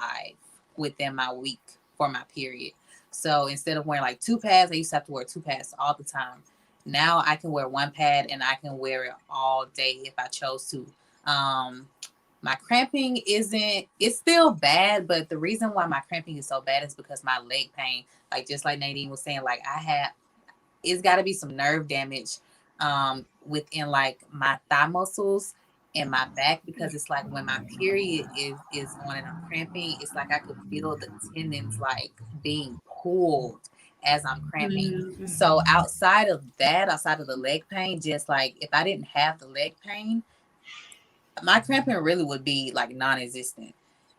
within my week for my period. So instead of wearing 2 pads, I used to have to wear 2 pads all the time. Now I can wear 1 pad and I can wear it all day if I chose to. My cramping it's still bad, but the reason why my cramping is so bad is because my leg pain, just like Nadine was saying, it's got to be some nerve damage within my thigh muscles and my back, because it's when my period is on and I'm cramping, it's I could feel the tendons being pulled as I'm cramping. So outside of the leg pain, just if I didn't have the leg pain, my cramping really would be non-existent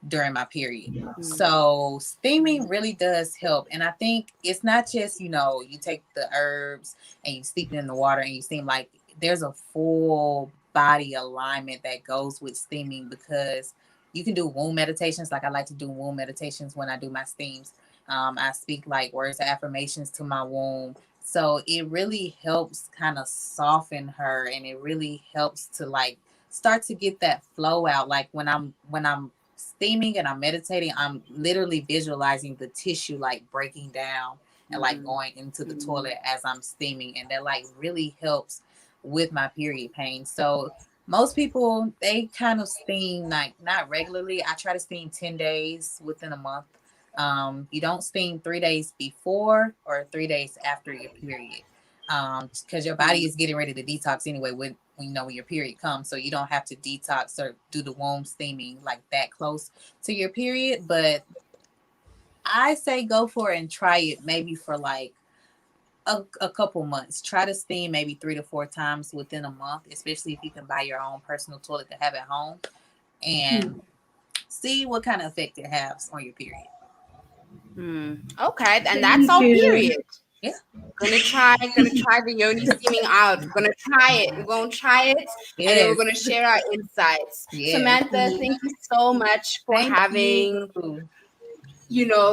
during my period. So steaming really does help. And I think it's not just, you take the herbs and you steep it in the water and you steam. There's a full body alignment that goes with steaming, because you can do womb meditations. I like to do womb meditations when I do my steams. I speak words of affirmations to my womb. So it really helps kind of soften her, and it really helps to start to get that flow out. When I'm steaming and I'm meditating, I'm literally visualizing the tissue breaking down and going into the toilet as I'm steaming, and that really helps with my period pain. So most people, they kind of steam not regularly. I try to steam 10 days within a month. You don't steam 3 days before or 3 days after your period, because your body is getting ready to detox anyway when your period comes. So you don't have to detox or do the womb steaming that close to your period. But I say go for it and try it maybe for a couple months. Try to steam maybe 3 to 4 times within a month, especially if you can buy your own personal toilet to have at home, and see what kind of effect it has on your period. Okay, and that's our period. Yeah. Gonna try the yoni steaming out. We're gonna try it. And then we're gonna share our insights. Yes. Samantha, thank you so much for having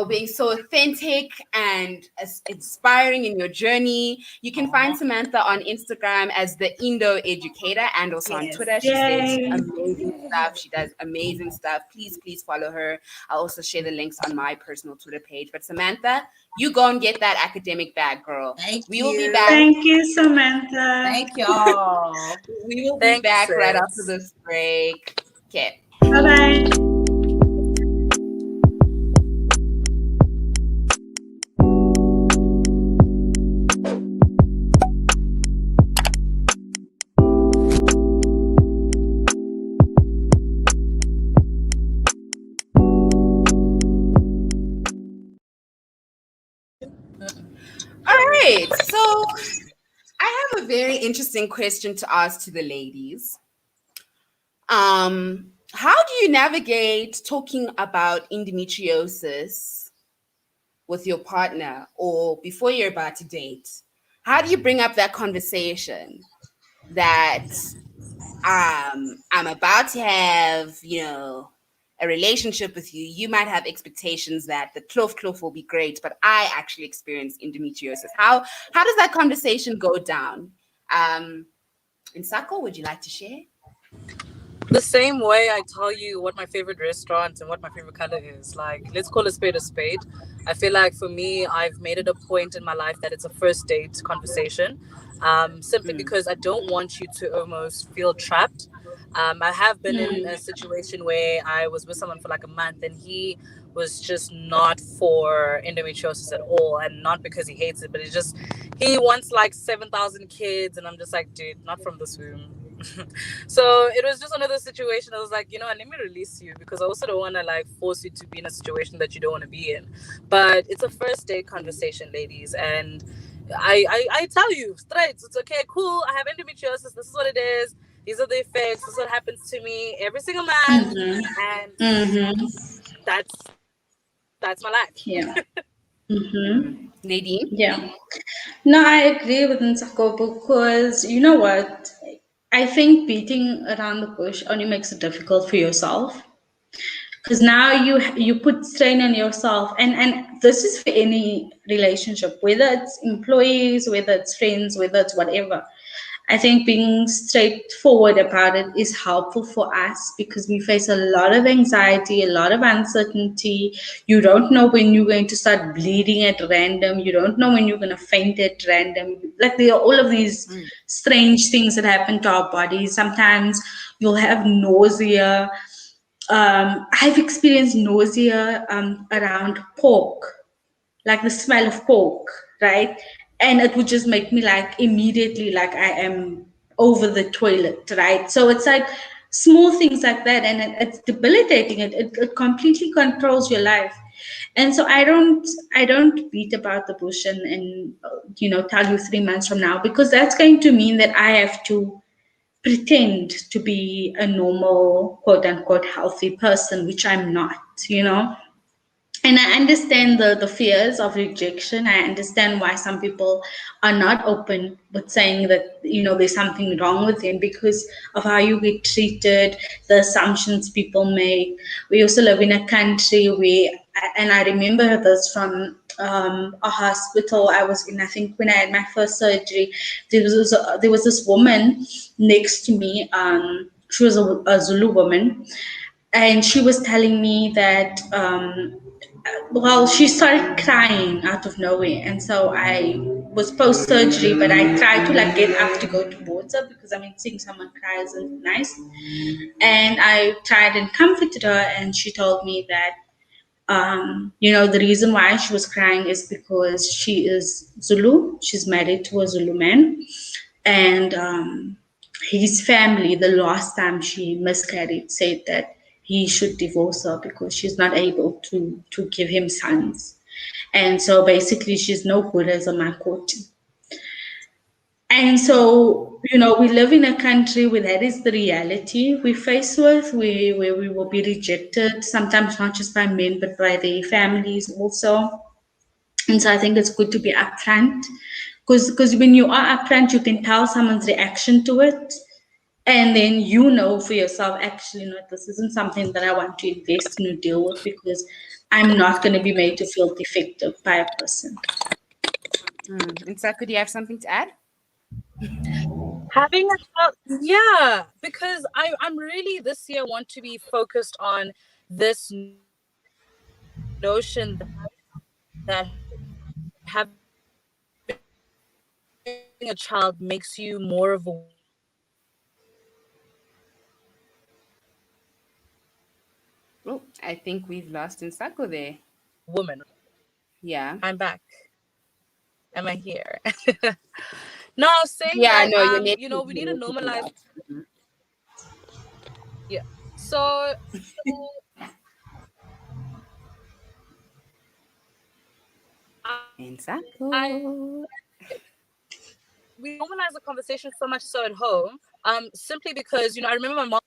being so authentic and inspiring in your journey. You can find Samantha on Instagram as the Indo Educator and also on Twitter. She says Yay. amazing stuff. She does amazing stuff. Please follow her. I'll also share the links on my personal Twitter page. But Samantha, you go and get that academic bag, girl. We will be back. Thank you, Samantha. Thank y'all. We will be back right after this break. Okay. Bye-bye. All right. So I have a very interesting question to ask to the ladies. How do you navigate talking about endometriosis with your partner or before you're about to date? How do you bring up that conversation that I'm about to have, a relationship with you? You might have expectations that the clove will be great, but I actually experienced endometriosis. How does that conversation go down? Ntsako, would you like to share? The same way I tell you what my favorite restaurant and what my favorite color is. Like, let's call a spade a spade. I feel like for me, I've made it a point in my life that it's a first date conversation, simply because I don't want you to almost feel trapped. I have been in a situation where I was with someone for like a month and he was just not for endometriosis at all, and not because he hates it, but it's just he wants like 7,000 kids, and I'm just like, dude, not from this womb. So it was just another situation. I was like, let me release you, because I also don't want to like force you to be in a situation that you don't want to be in. But it's a first date conversation, ladies, and I tell you straight, it's okay, cool, I have endometriosis, this is what it is, these are the effects, this is what happens to me every single month, and that's my life. Yeah. Nadine? Yeah. No, I agree with Ntsako, because you know what? I think beating around the bush only makes it difficult for yourself, because now you put strain on yourself, and this is for any relationship, whether it's employees, whether it's friends, whether it's whatever. I think being straightforward about it is helpful for us, because we face a lot of anxiety, a lot of uncertainty. You don't know when you're going to start bleeding at random. You don't know when you're going to faint at random. Like, there are all of these strange things that happen to our bodies. Sometimes you'll have nausea. I've experienced nausea around pork, like the smell of pork, right? And it would just make me like immediately like I am over the toilet, right? So it's like small things like that, and it's debilitating. It completely controls your life. And so I don't beat about the bush and tell you 3 months from now, because that's going to mean that I have to pretend to be a normal, quote unquote, healthy person, which I'm not, And I understand the fears of rejection. I understand why some people are not open with saying that, there's something wrong with them, because of how you get treated, the assumptions people make. We also live in a country where, and I remember this from a hospital I was in, I think when I had my first surgery, there was this woman next to me. She was a Zulu woman, and she was telling me that she started crying out of nowhere, and so I was post surgery, but I tried to like get up to go towards her, because seeing someone cry isn't nice. And I tried and comforted her, and she told me that the reason why she was crying is because she is Zulu. She's married to a Zulu man, and his family, the last time she miscarried, said that he should divorce her because she's not able to give him sons. And so basically she's no good as a makoti. And so, we live in a country where that is the reality we face with, where we will be rejected, sometimes not just by men, but by their families also. And so I think it's good to be upfront, because when you are upfront, you can tell someone's reaction to it. And then for yourself, actually, no, this isn't something that I want to invest in or deal with, because I'm not going to be made to feel defective by a person. Ntsako, do you have something to add? Having a child, yeah, because I'm really this year want to be focused on this notion that having a child makes you more of a Oh, I think we've lost Ntsako there. woman. Yeah. I'm back. Am I here? No, I was saying Yeah, that no, your net we need to normalize. Mhm. Yeah. So Ntsako. we normalize the conversation so much so at home, simply because I remember my mom.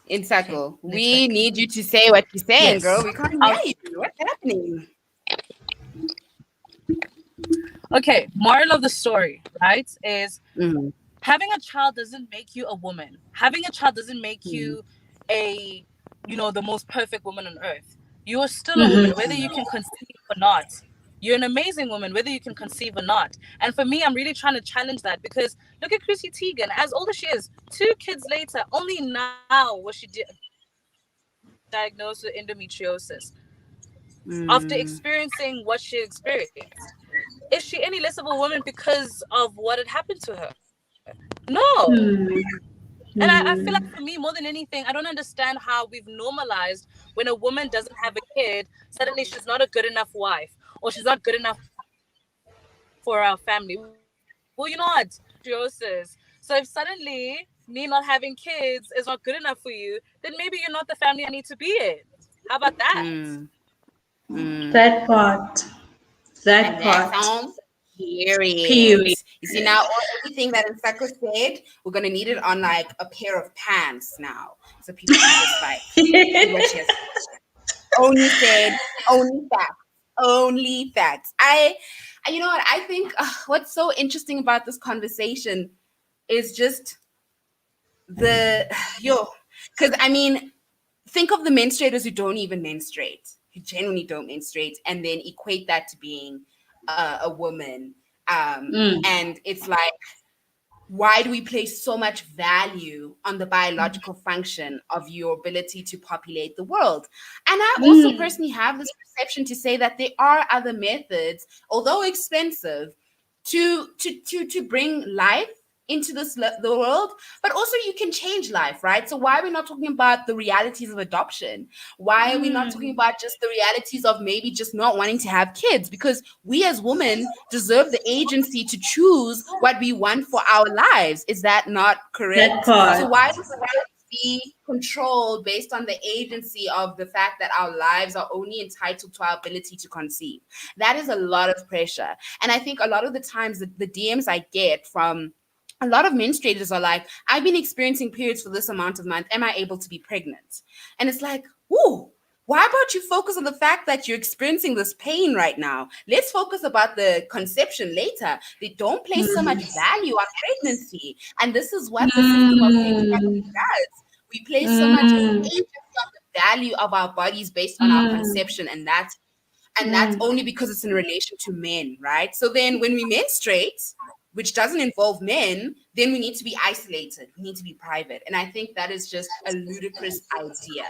Ntsako, Okay, we network. need you to say what you're saying, Yes. girl. We can't hear you. What's happening? Okay, moral of the story, right, is Mm. having a child doesn't make you a woman. Having a child doesn't make Mm. you a, the most perfect woman on earth. You are still a woman, Mm-hmm. whether you can conceive or not. You're an amazing woman, whether you can conceive or not. And for me, I'm really trying to challenge that, because look at Chrissy Teigen, as old as she is, 2 kids later, only now was she diagnosed with endometriosis. After experiencing what she experienced, is she any less of a woman because of what had happened to her? No. And I feel like, for me, more than anything, I don't understand how we've normalized when a woman doesn't have a kid, suddenly she's not a good enough wife, or she's not good enough for our family. Well, you know what? Endometriosis. So if suddenly me not having kids is not good enough for you, then maybe you're not the family I need to be in. How about that? That part. That And that part. sounds period. Period. You see, now everything that Ntsako said, we're gonna need it on like a pair of pants now, so people can just like see what she has. Only said, only facts, only facts. You know what? I think what's so interesting about this conversation is just the because I mean, think of the menstruators who don't even menstruate, who genuinely don't menstruate, and then equate that to being a woman. And it's like, why do we place so much value on the biological function of your ability to populate the world? And I also personally have this perception to say that there are other methods, although expensive, to bring life into the world, but also you can change life, right? So why are we not talking about the realities of adoption? Why are we not talking about just the realities of maybe just not wanting to have kids? Because we as women deserve the agency to choose what we want for our lives. Is that not correct? That part. So why does the life be controlled based on the agency of the fact that our lives are only entitled to our ability to conceive? That is a lot of pressure. And I think a lot of the times the DMs I get from a lot of menstruators are like, I've been experiencing periods for this amount of months. Am I able to be pregnant? And it's like, ooh, why about you focus on the fact that you're experiencing this pain right now? Let's focus about the conception later. They don't place so much value on pregnancy. And this is what the system of patriarchy does. We place so much agency on the value of our bodies based on our conception. And that's only because it's in relation to men, right? So then when we menstruate, which doesn't involve men, then we need to be isolated. We need to be private. And I think that is just a ludicrous idea.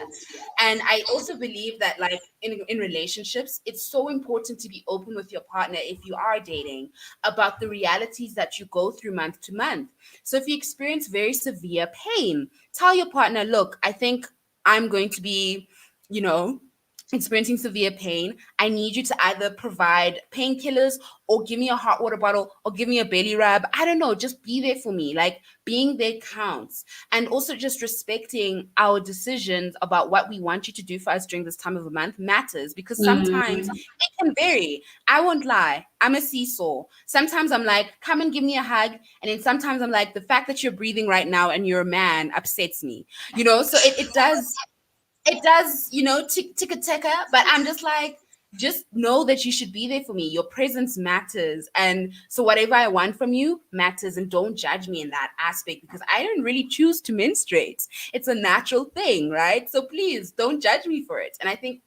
And I also believe that, like, in relationships, it's so important to be open with your partner, if you are dating, about the realities that you go through month to month. So if you experience very severe pain, tell your partner, look, I think I'm going to be, experiencing severe pain. I need you to either provide painkillers or give me a hot water bottle or give me a belly rub. I don't know, just be there for me. Like, being there counts. And also just respecting our decisions about what we want you to do for us during this time of the month matters, because sometimes it can vary. I won't lie, I'm a seesaw. Sometimes I'm like, come and give me a hug. And then sometimes I'm like, the fact that you're breathing right now and you're a man upsets me. So it does, ticka ticka, but I'm just like, just know that you should be there for me. Your presence matters. And so whatever I want from you matters, and don't judge me in that aspect, because I didn't really choose to menstruate. It's a natural thing, right? So please don't judge me for it. And I think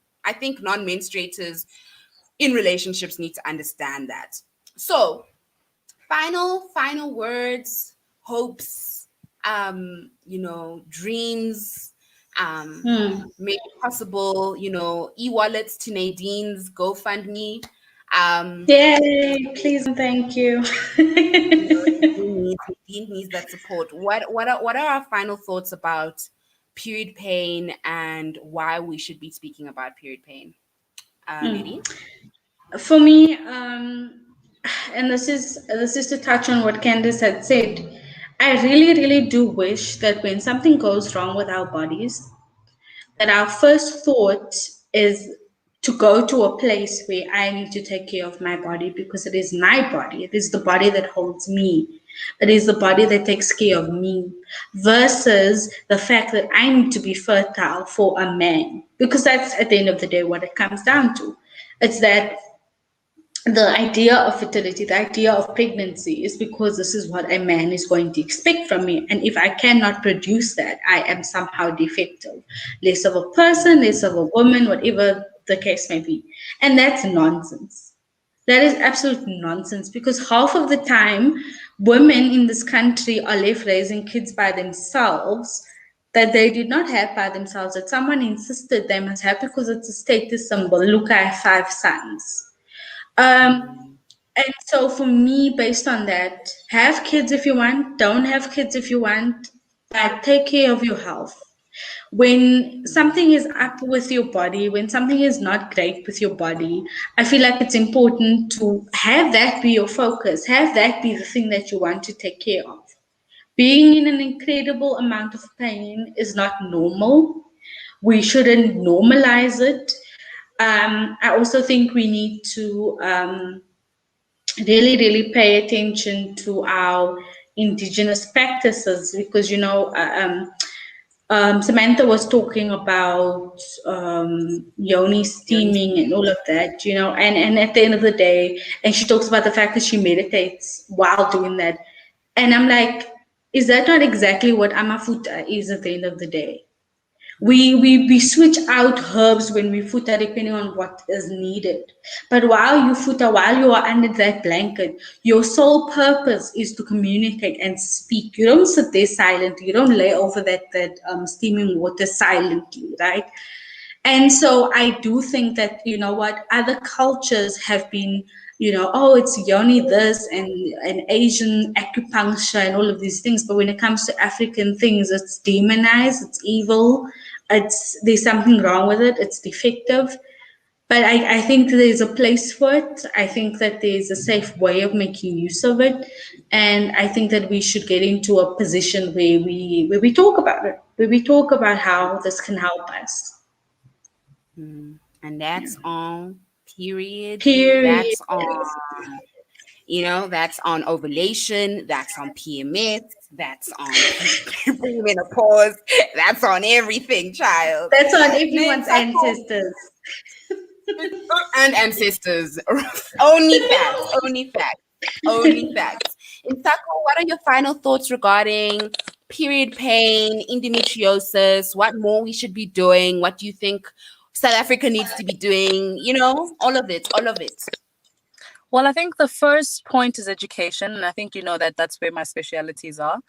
non-menstruators in relationships need to understand that. So final words, hopes, dreams, make it possible, e-wallets to Nadine's GoFundMe. Yay, please and thank you. Nadine needs that support. What are our final thoughts about period pain and why we should be speaking about period pain? Nadine? For me, and this is to touch on what Candice had said. I really, really do wish that when something goes wrong with our bodies, that our first thought is to go to a place where I need to take care of my body, because it is my body. It is the body that holds me. It is the body that takes care of me, versus the fact that I need to be fertile for a man, because that's at the end of the day what it comes down to. It's that the idea of fertility, the idea of pregnancy is because this is what a man is going to expect from me. And if I cannot produce that, I am somehow defective. Less of a person, less of a woman, whatever the case may be. And that's nonsense. That is absolute nonsense, because half of the time, women in this country are left raising kids by themselves that they did not have by themselves, that someone insisted they must have because it's a status symbol. Look, I have 5 sons. And so for me, based on that, have kids if you want, don't have kids if you want, but take care of your health. When something is up with your body, when something is not great with your body, I feel like it's important to have that be your focus, have that be the thing that you want to take care of. Being in an incredible amount of pain is not normal. We shouldn't normalize it. I also think we need to really, really pay attention to our indigenous practices, because Samantha was talking about Yoni Yoni steaming and all of that, and at the end of the day, and she talks about the fact that she meditates while doing that. And I'm like, is that not exactly what Amafuta is at the end of the day? We switch out herbs when we futa depending on what is needed. But while you futa, while you are under that blanket, your sole purpose is to communicate and speak. You don't sit there silently. You don't lay over that steaming water silently, right? And so I do think that, what other cultures have been, oh, it's yoni this and Asian acupuncture and all of these things. But when it comes to African things, it's demonized, it's evil, there's something wrong with it, it's defective. But I think there's a place for it. I think that there's a safe way of making use of it. And I think that we should get into a position where we talk about it, where we talk about how this can help us. And that's on period. Period. That's on ovulation, that's on PMS, that's on menopause, that's on everything, child. That's on everyone's Ntsako ancestors. and ancestors. Only facts, only facts, only facts. Ntsako, what are your final thoughts regarding period pain, endometriosis, what more we should be doing? What do you think South Africa needs to be doing? All of it, all of it. Well, I think the first point is education, and I think that's where my specialities are.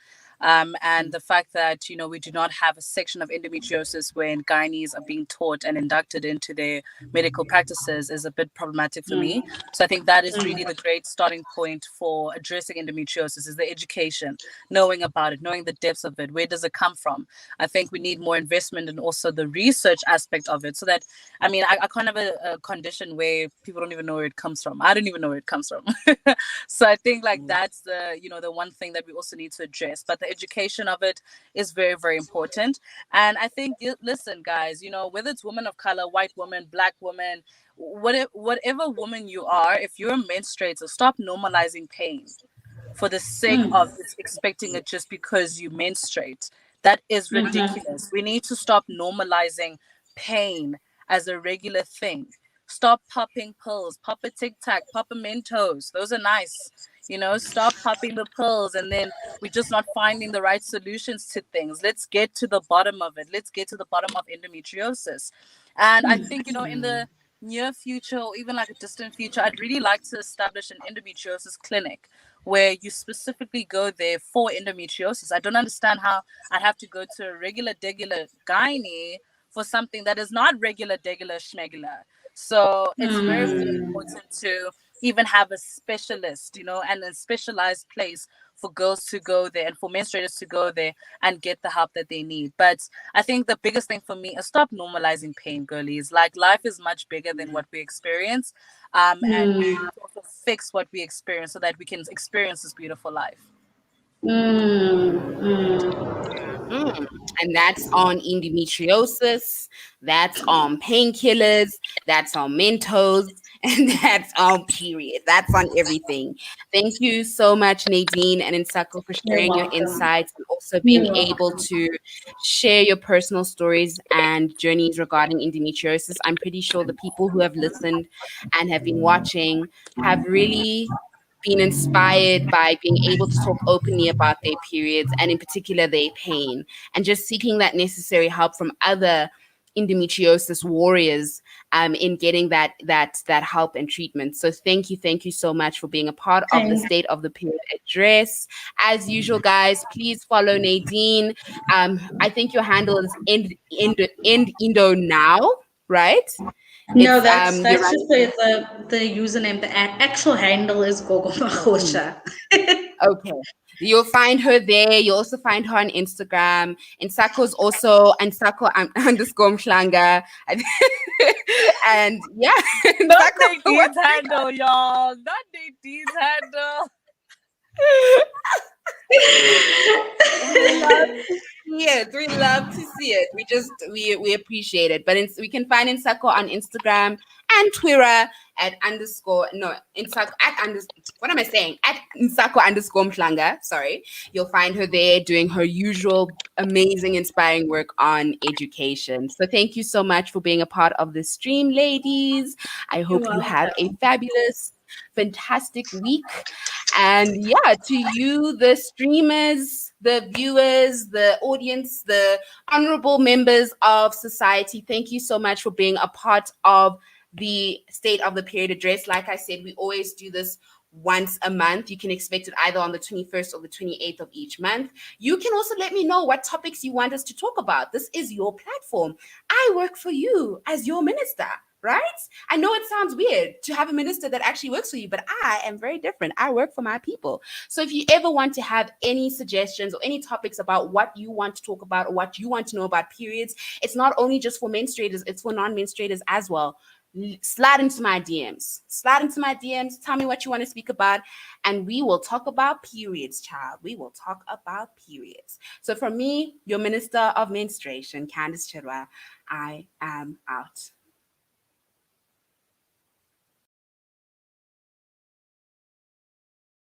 And the fact that we do not have a section of endometriosis when gynaes are being taught and inducted into their medical practices is a bit problematic for me. So I think that is really the great starting point for addressing endometriosis, is the education, knowing about it, knowing the depths of it, where does it come from. I think we need more investment and also the research aspect of it, so that I can't have a condition where people don't even know where it comes from. I don't even know where it comes from. So I think that's the one thing that we also need to address. But the education of it is very, very important. And I think, listen, guys, whether it's women of color, white woman, black woman, whatever woman you are, if you're a menstruator, stop normalizing pain for the sake of expecting it just because you menstruate. That is ridiculous. We need to stop normalizing pain as a regular thing. Stop popping pills. Pop a Tic Tac, pop a Mentos. Those are nice. Stop popping the pills and then we're just not finding the right solutions to things. Let's get to the bottom of it. Let's get to the bottom of endometriosis. And I think, in the near future or even like a distant future, I'd really like to establish an endometriosis clinic where you specifically go there for endometriosis. I don't understand how I'd have to go to a regular degular gynae for something that is not regular degular schmegular. So it's very, very important to even have a specialist, and a specialized place for girls to go there and for menstruators to go there and get the help that they need. But I think the biggest thing for me is stop normalizing pain, girlies. Like, life is much bigger than what we experience. And we need to also fix what we experience so that we can experience this beautiful life. Mm. And that's on endometriosis, that's on painkillers, that's on Mentos, and that's on period. That's on everything. Thank you so much, Nadine and Ntsako, for You're sharing your welcome. insights and also You're being able welcome. to share your personal stories and journeys regarding endometriosis. I'm pretty sure the people who have listened and have been watching have really been inspired by being able to talk openly about their periods and in particular their pain, and just seeking that necessary help from other endometriosis warriors in getting that help and treatment. So thank you so much for being a part of the Thank State of the Period address. As usual, guys, please follow Nadine. I think your handle is end Indo now, right? No, It's that's you're just running. the username. The actual handle is Gogo Mahosha. Okay. You'll find her there. You'll also find her on Instagram. Ntsako's also Ntsako underscore Mhlanga. And yeah, Not Ntsako, Nadine's handle, y'all. Not Nadine's handle. we love to see it. We love to see it. We appreciate it. But we can find Ntsako on Instagram and Twitter at underscore no Ntsako at what am I saying? At Ntsako underscore Mhlanga. Sorry. You'll find her there doing her usual amazing, inspiring work on education. So thank you so much for being a part of the stream, ladies. I You're hope you have a welcome. fabulous, fantastic week. And yeah, to you, the streamers, the viewers, the audience, the honorable members of society, thank you so much for being a part of the State of the Period address. Like I said, we always do this once a month. You can expect it either on the 21st or the 28th of each month. You can also let me know what topics you want us to talk about. This is your platform. I work for you as your minister, right? I know it sounds weird to have a minister that actually works for you, but I am very different. I work for my people. So if you ever want to have any suggestions or any topics about what you want to talk about or what you want to know about periods, it's not only just for menstruators, it's for non-menstruators as well. Slide into my DMs. Slide into my DMs. Tell me what you want to speak about, and we will talk about periods, child. We will talk about periods. So from me, your Minister of Menstruation, Candice Chirwa, I am out.